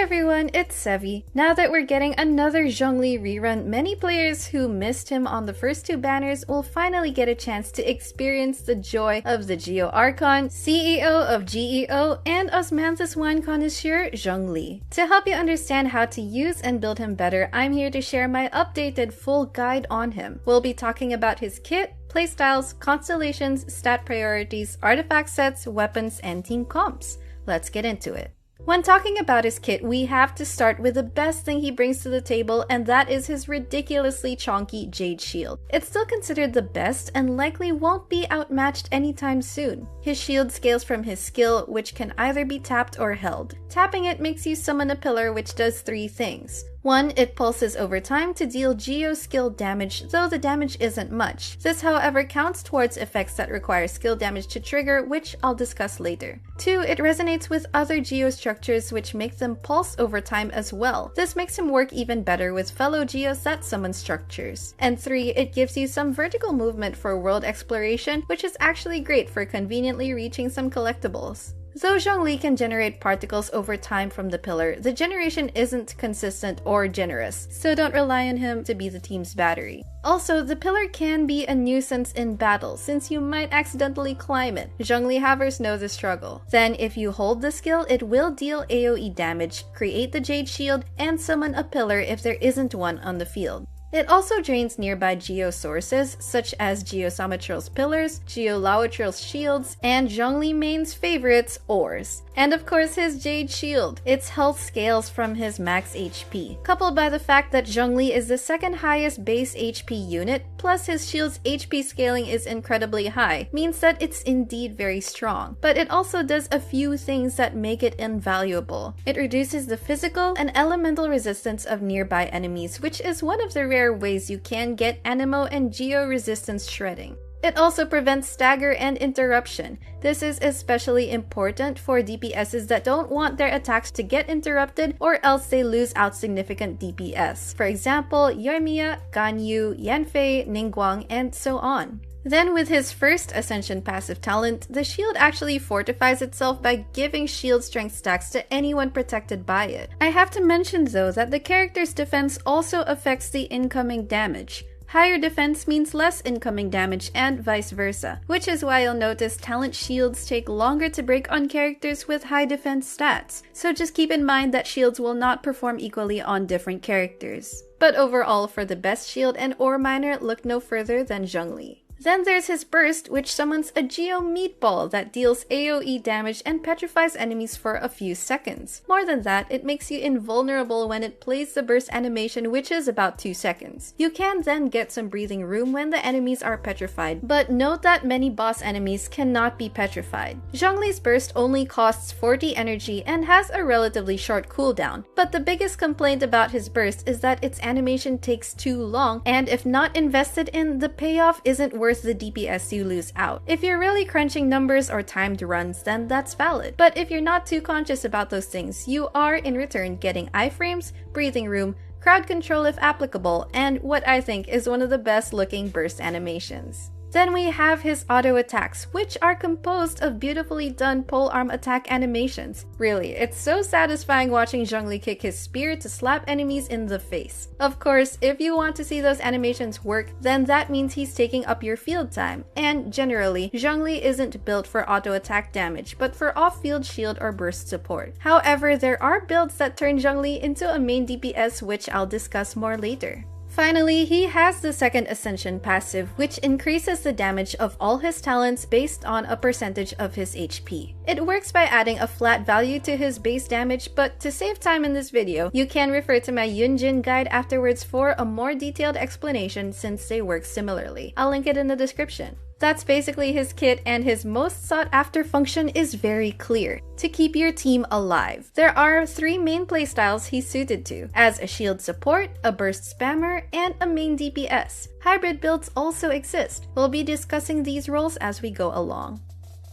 everyone, it's Sevy. Now that we're getting another Zhongli rerun, many players who missed him on the first two banners will finally get a chance to experience the joy of the Geo Archon, CEO of GEO, and Osmanthus wine connoisseur Zhongli. To help you understand how to use and build him better, I'm here to share my updated full guide on him. We'll be talking about his kit, playstyles, constellations, stat priorities, artifact sets, weapons, and team comps. Let's get into it. When talking about his kit, we have to start with the best thing he brings to the table, and that is his ridiculously chonky Jade Shield. It's still considered the best and likely won't be outmatched anytime soon. His shield scales from his skill, which can either be tapped or held. Tapping it makes you summon a pillar which does three things. 1. It pulses over time to deal Geo skill damage, though the damage isn't much. This, however, counts towards effects that require skill damage to trigger, which I'll discuss later. 2. It resonates with other Geo structures, which make them pulse over time as well. This makes him work even better with fellow Geos that summon structures. And 3. It gives you some vertical movement for world exploration, which is actually great for conveniently reaching some collectibles. Though Zhongli can generate particles over time from the pillar, the generation isn't consistent or generous, so don't rely on him to be the team's battery. Also, the pillar can be a nuisance in battle since you might accidentally climb it. Zhongli havers know the struggle. Then, if you hold the skill, it will deal AoE damage, create the Jade Shield, and summon a pillar if there isn't one on the field. It also drains nearby Geo sources, such as Geosamatral's pillars, Geolauatral's shields, and Zhongli Main's favorites, ores. And of course his Jade Shield. Its health scales from his max HP. Coupled by the fact that Zhongli is the second highest base HP unit, plus his shield's HP scaling is incredibly high, means that it's indeed very strong. But it also does a few things that make it invaluable. It reduces the physical and elemental resistance of nearby enemies, which is one of the rare ways you can get Anemo and Geo resistance shredding. It also prevents stagger and interruption. This is especially important for DPSs that don't want their attacks to get interrupted or else they lose out significant DPS. For example, Yoimiya, Ganyu, Yanfei, Ningguang, and so on. Then with his first Ascension passive talent, the shield actually fortifies itself by giving shield strength stacks to anyone protected by it. I have to mention though that the character's defense also affects the incoming damage. Higher defense means less incoming damage and vice versa, which is why you'll notice talent shields take longer to break on characters with high defense stats, so just keep in mind that shields will not perform equally on different characters. But overall, for the best shield and ore miner, look no further than Zhongli. Then there's his burst, which summons a Geo Meatball that deals AoE damage and petrifies enemies for a few seconds. More than that, it makes you invulnerable when it plays the burst animation, which is about 2 seconds. You can then get some breathing room when the enemies are petrified, but note that many boss enemies cannot be petrified. Zhongli's burst only costs 40 energy and has a relatively short cooldown, but the biggest complaint about his burst is that its animation takes too long, and if not invested in, the payoff isn't worth the DPS you lose out. If you're really crunching numbers or timed runs, then that's valid. But if you're not too conscious about those things, you are in return getting iframes, breathing room, crowd control if applicable, and what I think is one of the best looking burst animations. Then we have his auto attacks, which are composed of beautifully done polearm attack animations. Really, it's so satisfying watching Zhongli kick his spear to slap enemies in the face. Of course, if you want to see those animations work, then that means he's taking up your field time. And generally, Zhongli isn't built for auto attack damage, but for off-field shield or burst support. However, there are builds that turn Zhongli into a main DPS, which I'll discuss more later. Finally, he has the second Ascension passive, which increases the damage of all his talents based on a percentage of his HP. It works by adding a flat value to his base damage, but to save time in this video, you can refer to my Yunjin guide afterwards for a more detailed explanation since they work similarly. I'll link it in the description. That's basically his kit, and his most sought after function is very clear: to keep your team alive. There are 3 main playstyles he's suited to, as a shield support, a burst spammer, and a main DPS. Hybrid builds also exist. We'll be discussing these roles as we go along.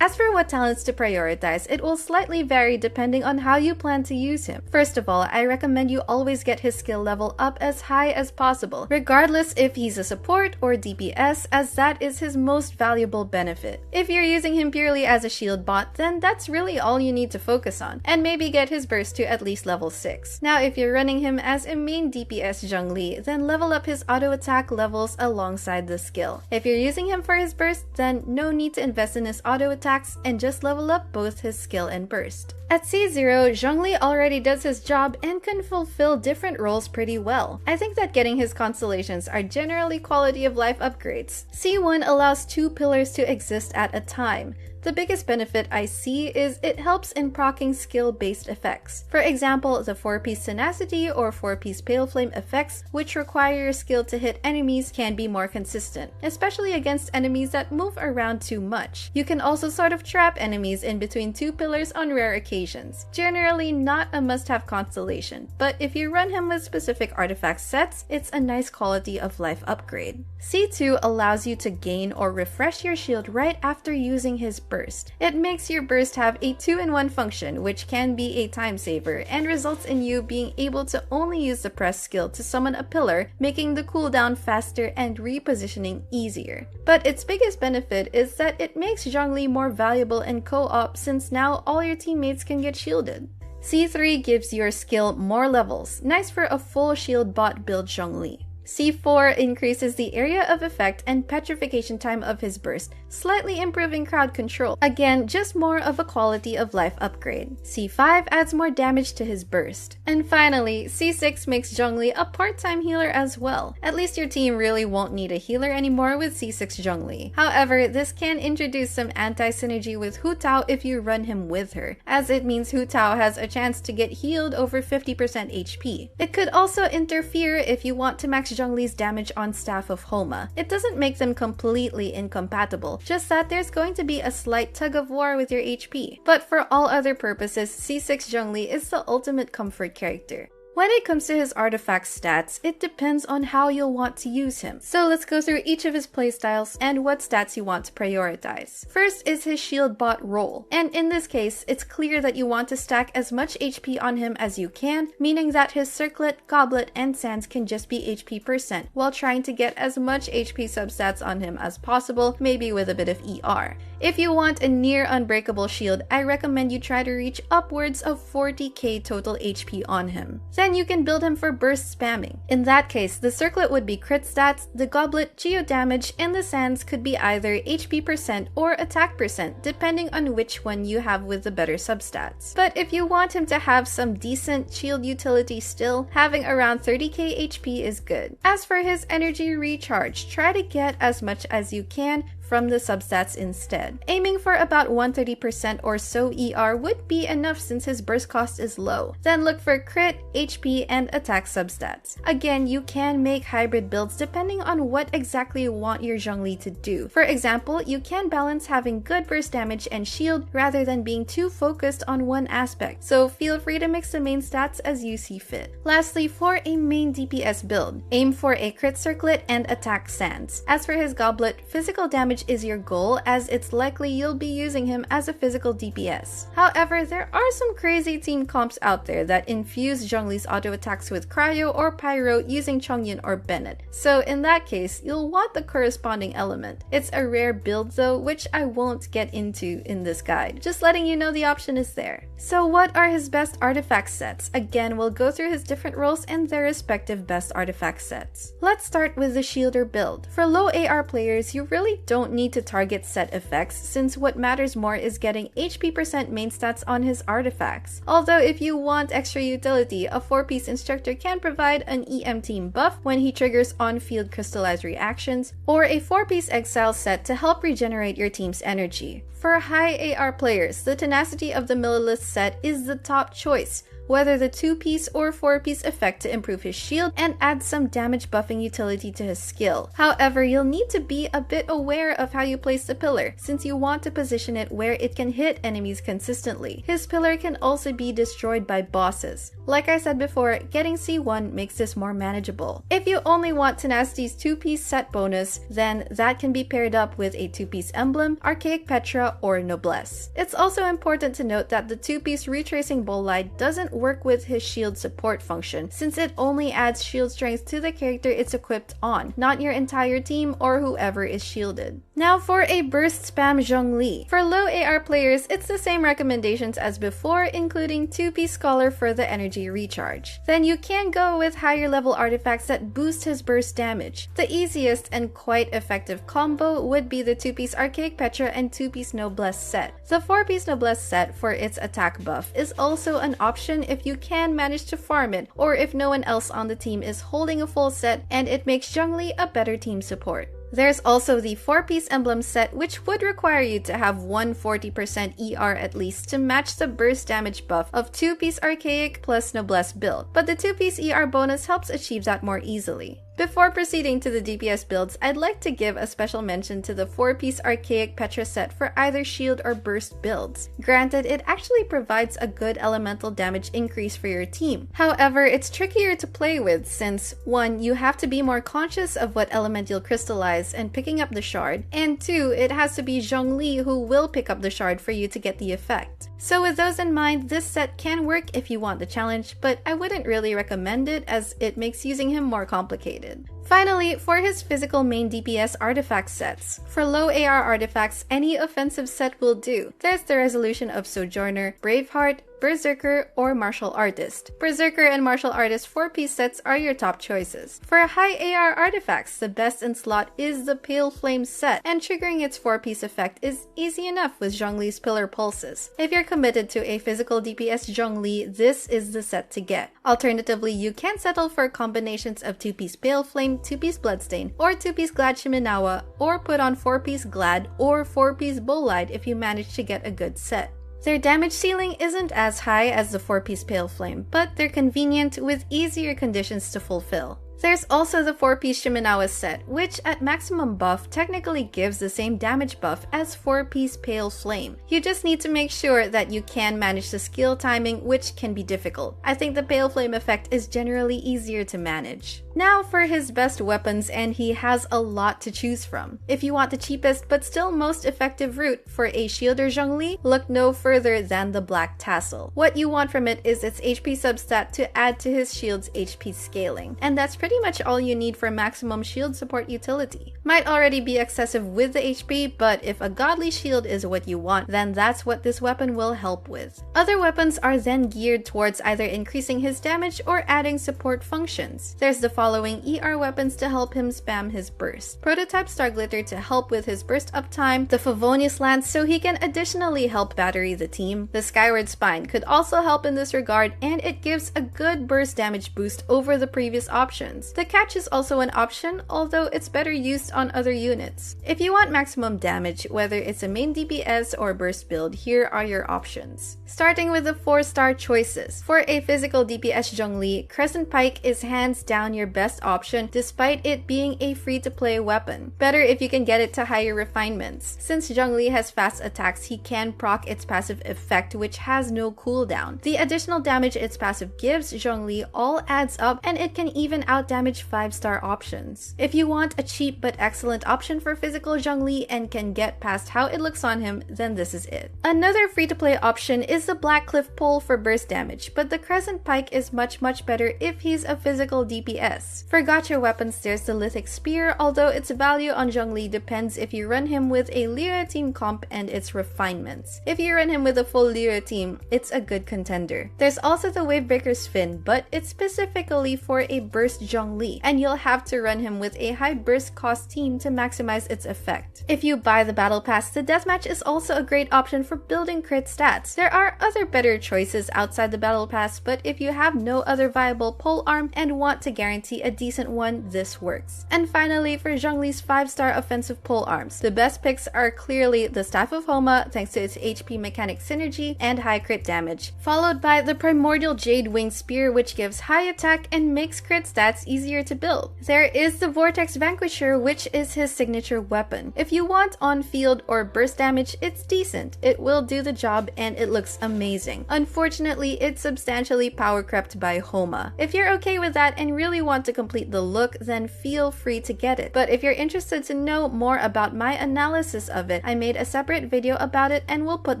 As for what talents to prioritize, it will slightly vary depending on how you plan to use him. First of all, I recommend you always get his skill level up as high as possible, regardless if he's a support or DPS, as that is his most valuable benefit. If you're using him purely as a shield bot, then that's really all you need to focus on, and maybe get his burst to at least level 6. Now, if you're running him as a main DPS Zhongli, then level up his auto attack levels alongside the skill. If you're using him for his burst, then no need to invest in his auto attacks and just level up both his skill and burst. At C0, Zhongli already does his job and can fulfill different roles pretty well. I think that getting his constellations are generally quality of life upgrades. C1 allows 2 pillars to exist at a time. The biggest benefit I see is it helps in proccing skill-based effects. For example, the 4-piece tenacity or 4-piece pale flame effects, which require your skill to hit enemies, can be more consistent, especially against enemies that move around too much. You can also sort of trap enemies in between 2 pillars on rare occasions. Generally not a must-have constellation, but if you run him with specific artifact sets, it's a nice quality of life upgrade. C2 allows you to gain or refresh your shield right after using his burst. It makes your burst have a 2-in-1 function, which can be a time saver and results in you being able to only use the press skill to summon a pillar, making the cooldown faster and repositioning easier. But its biggest benefit is that it makes Zhongli more valuable in co-op, since now all your teammates can get shielded. C3 gives your skill more levels, nice for a full shield bot build Zhongli. C4 increases the area of effect and petrification time of his burst, slightly improving crowd control. Again, just more of a quality of life upgrade. C5 adds more damage to his burst. And finally, C6 makes Zhongli a part-time healer as well. At least your team really won't need a healer anymore with C6 Zhongli. However, this can introduce some anti-synergy with Hu Tao if you run him with her, as it means Hu Tao has a chance to get healed over 50% HP. It could also interfere if you want to max Zhongli's damage on Staff of Homa. It doesn't make them completely incompatible, just that there's going to be a slight tug of war with your HP. But for all other purposes, C6 Zhongli is the ultimate comfort character. When it comes to his artifact stats, it depends on how you'll want to use him. So let's go through each of his playstyles and what stats you want to prioritize. First is his shield bot role, and in this case, it's clear that you want to stack as much HP on him as you can, meaning that his circlet, goblet, and sands can just be HP %, while trying to get as much HP substats on him as possible, maybe with a bit of ER. If you want a near unbreakable shield, I recommend you try to reach upwards of 40k total HP on him. Then you can build him for burst spamming. In that case, the circlet would be crit stats, the goblet geo damage, and the sands could be either HP % or attack %, depending on which one you have with the better substats. But if you want him to have some decent shield utility still, having around 30k HP is good. As for his energy recharge, try to get as much as you can from the substats instead. Aiming for about 130% or so ER would be enough since his burst cost is low. Then look for crit, HP, and attack substats. Again, you can make hybrid builds depending on what exactly you want your Zhongli to do. For example, you can balance having good burst damage and shield rather than being too focused on one aspect, so feel free to mix the main stats as you see fit. Lastly, for a main DPS build, aim for a crit circlet and attack sands. As for his goblet, physical damage is your goal, as it's likely you'll be using him as a physical DPS. However, there are some crazy team comps out there that infuse Zhongli's auto attacks with cryo or pyro using Chongyun or Bennett, so in that case, you'll want the corresponding element. It's a rare build though, which I won't get into in this guide, just letting you know the option is there. So what are his best artifact sets? Again, we'll go through his different roles and their respective best artifact sets. Let's start with the Shielder build. For low AR players, you really don't need to target set effects, since what matters more is getting HP % main stats on his artifacts. Although if you want extra utility, a 4-piece instructor can provide an EM team buff when he triggers on-field crystallized reactions, or a 4-piece exile set to help regenerate your team's energy. For high AR players, the tenacity of the Millilith set is the top choice. whether the 2-piece or 4-piece effect to improve his shield and add some damage buffing utility to his skill. However, you'll need to be a bit aware of how you place the pillar, since you want to position it where it can hit enemies consistently. His pillar can also be destroyed by bosses. Like I said before, getting C1 makes this more manageable. If you only want Tenacity's 2-piece set bonus, then that can be paired up with a 2-piece emblem, Archaic Petra, or Noblesse. It's also important to note that the 2-piece Retracing Bolide doesn't work with his shield support function, since it only adds shield strength to the character it's equipped on, not your entire team or whoever is shielded. Now for a burst spam Zhongli. For low AR players, it's the same recommendations as before, including 2-piece Scholar for the energy recharge. Then you can go with higher level artifacts that boost his burst damage. The easiest and quite effective combo would be the 2-piece Archaic Petra and 2-piece Noblesse set. The 4-piece Noblesse set for its attack buff is also an option if you can manage to farm it, or if no one else on the team is holding a full set and it makes Zhongli a better team support. There's also the 4-piece emblem set, which would require you to have 140% ER at least to match the burst damage buff of 2-piece Archaic plus Noblesse build, but the 2-piece ER bonus helps achieve that more easily. Before proceeding to the DPS builds, I'd like to give a special mention to the 4-piece Archaic Petra set for either shield or burst builds. Granted, it actually provides a good elemental damage increase for your team. However, it's trickier to play with since 1. You have to be more conscious of what element you'll crystallize and picking up the shard, and 2. It has to be Zhongli who will pick up the shard for you to get the effect. So with those in mind, this set can work if you want the challenge, but I wouldn't really recommend it as it makes using him more complicated. Finally, for his physical main DPS artifact sets. For low AR artifacts, any offensive set will do. There's the Resolution of Sojourner, Braveheart, Berserker, or Martial Artist. Berserker and Martial Artist 4-piece sets are your top choices. For high AR artifacts, the best in slot is the Pale Flame set, and triggering its 4-piece effect is easy enough with Zhongli's Pillar Pulses. If you're committed to a physical DPS Zhongli, this is the set to get. Alternatively, you can settle for combinations of 2-piece Pale Flame, 2-piece Bloodstain, or 2-piece Glad Shimenawa, or put on 4-piece Glad or 4-piece Bolide if you manage to get a good set. Their damage ceiling isn't as high as the 4-piece Pale Flame, but they're convenient with easier conditions to fulfill. There's also the 4-piece Shimenawa set, which at maximum buff technically gives the same damage buff as 4-piece Pale Flame. You just need to make sure that you can manage the skill timing, which can be difficult. I think the Pale Flame effect is generally easier to manage. Now for his best weapons, and he has a lot to choose from. If you want the cheapest but still most effective route for a shielder Zhongli, look no further than the Black Tassel. What you want from it is its HP substat to add to his shield's HP scaling, and that's pretty much all you need for maximum shield support utility. Might already be excessive with the HP, but if a godly shield is what you want, then that's what this weapon will help with. Other weapons are then geared towards either increasing his damage or adding support functions. There's the following ER weapons to help him spam his burst. Prototype Star Glitter to help with his burst uptime, the Favonius Lance so he can additionally help battery the team, the Skyward Spine could also help in this regard, and it gives a good burst damage boost over the previous options. The Catch is also an option, although it's better used on other units. If you want maximum damage, whether it's a main DPS or burst build, here are your options. Starting with the 4-star choices. For a physical DPS Zhongli, Crescent Pike is hands down your best option despite it being a free-to-play weapon. Better if you can get it to higher refinements. Since Zhongli has fast attacks, he can proc its passive effect, which has no cooldown. The additional damage its passive gives Zhongli all adds up, and it can even outdamage 5-star options. If you want a cheap but excellent option for physical Zhongli and can get past how it looks on him, then this is it. Another free-to-play option is the Black Cliff Pole for burst damage, but the Crescent Pike is much better if he's a physical DPS. For gacha weapons, there's the Lithic Spear, although its value on Zhongli depends if you run him with a Lyra team comp and its refinements. If you run him with a full Lyra team, it's a good contender. There's also the Wavebreaker's Fin, but it's specifically for a burst Zhongli Zhongli, and you'll have to run him with a high burst cost team to maximize its effect. If you buy the battle pass, the deathmatch is also a great option for building crit stats. There are other better choices outside the battle pass, but if you have no other viable pole arm and want to guarantee a decent one, this works. And finally, for Zhongli's 5-star offensive pole arms, the best picks are clearly the Staff of Homa thanks to its HP mechanic synergy and high crit damage, followed by the Primordial Jade Wing Spear, which gives high attack and makes crit stats easier to build. There is the Vortex Vanquisher, which is his signature weapon. If you want on-field or burst damage, it's decent. It will do the job and it looks amazing. Unfortunately, it's substantially power crept by Homa. If you're okay with that and really want to complete the look, then feel free to get it. But if you're interested to know more about my analysis of it, I made a separate video about it and we'll put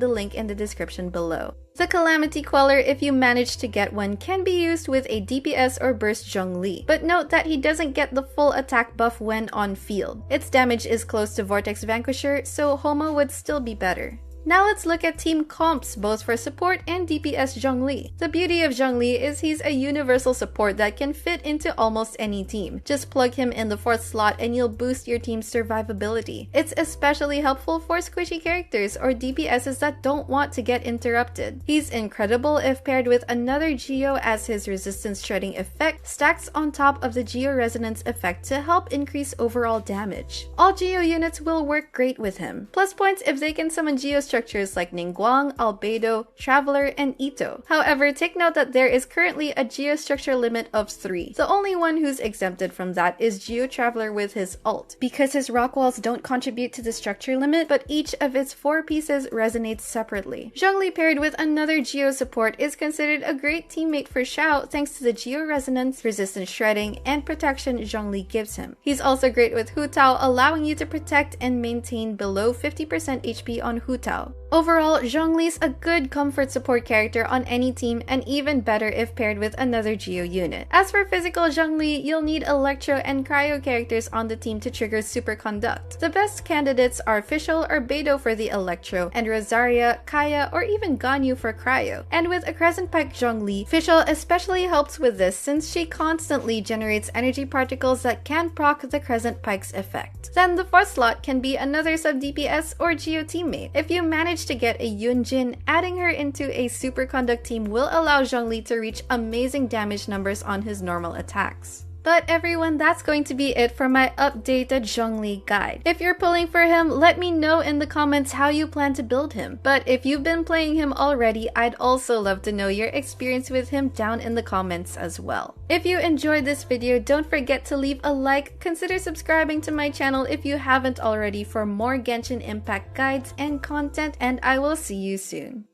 the link in the description below. The Calamity Queller, if you manage to get one, can be used with a DPS or burst Zhongli, but note that he doesn't get the full attack buff when on field. Its damage is close to Vortex Vanquisher, so Homa would still be better. Now let's look at team comps, both for support and DPS Zhongli. The beauty of Zhongli is he's a universal support that can fit into almost any team. Just plug him in the 4th slot and you'll boost your team's survivability. It's especially helpful for squishy characters or DPSs that don't want to get interrupted. He's incredible if paired with another Geo, as his resistance shredding effect stacks on top of the Geo resonance effect to help increase overall damage. All Geo units will work great with him. Plus points if they can summon Geo structures like Ningguang, Albedo, Traveler, and Ito. However, take note that there is currently a geostructure limit of 3. The only one who's exempted from that is Geo Traveler with his ult, because his rock walls don't contribute to the structure limit, but each of its 4 pieces resonates separately. Zhongli paired with another Geo support is considered a great teammate for Xiao thanks to the Geo resonance, resistance shredding, and protection Zhongli gives him. He's also great with Hu Tao, allowing you to protect and maintain below 50% HP on Hu Tao. Overall, Zhongli's a good comfort support character on any team, and even better if paired with another Geo unit. As for physical Zhongli, you'll need Electro and Cryo characters on the team to trigger Superconduct. The best candidates are Fischl or Beidou for the Electro, and Rosaria, Kaya, or even Ganyu for Cryo. And with a Crescent Pike Zhongli, Fischl especially helps with this since she constantly generates energy particles that can proc the Crescent Pike's effect. Then the 4th slot can be another Sub DPS or Geo teammate. If you manage to get a Yunjin, adding her into a Superconduct team will allow Zhongli to reach amazing damage numbers on his normal attacks. But everyone, that's going to be it for my updated Zhongli guide. If you're pulling for him, let me know in the comments how you plan to build him. But if you've been playing him already, I'd also love to know your experience with him down in the comments as well. If you enjoyed this video, don't forget to leave a like, consider subscribing to my channel if you haven't already for more Genshin Impact guides and content, and I will see you soon.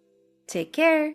Take care!